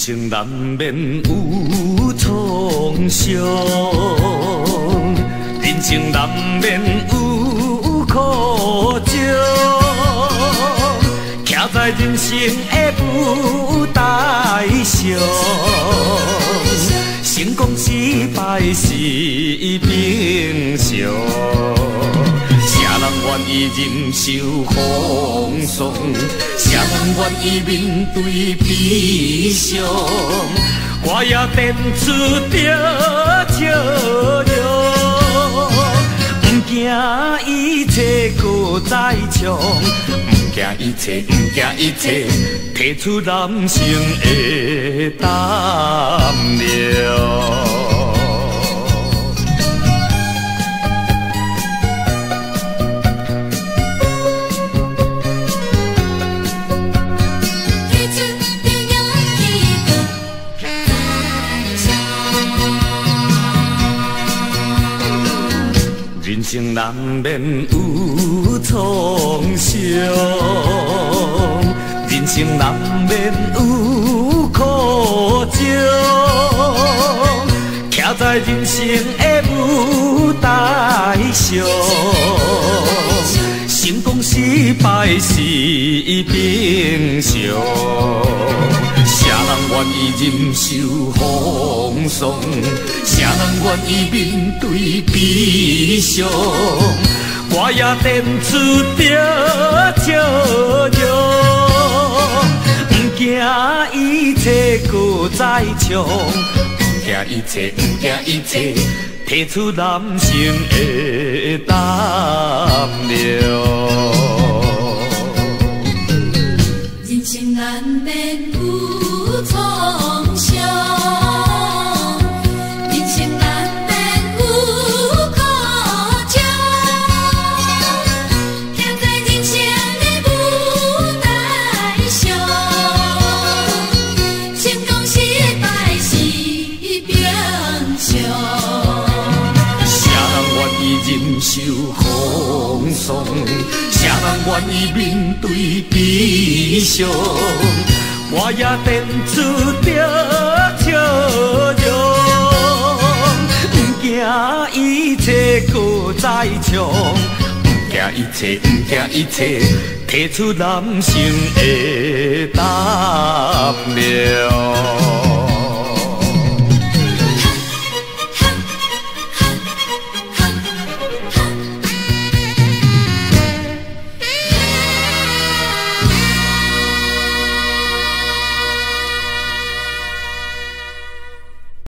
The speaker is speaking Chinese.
生难免有创伤，人生难免有苦衷，徛在人生的舞台上，成功失败是平常。谁人愿意忍受风霜？谁人愿意面对悲伤？我也展出着笑容，不惊一切搁再冲，不惊一切，不惊一切，提出人生的胆量。人生难免有创伤，人生难免有苦衷，徛在人生的舞台上，成功失败是平常。谁人愿意忍受风霜？谁人愿意面对悲伤？我也展出着笑容，不惊一切搁再冲，不惊一切，不惊一切，提出人生的胆量。人生难免有创伤，人生难免有苦衷，徛在人生的舞台上，成功失败是平常。谁人愿意忍受风霜？谁人愿意面对悲伤？我也展出着笑容，不惊一切搁再冲，不惊一切，不惊一切，提出人生的胆量。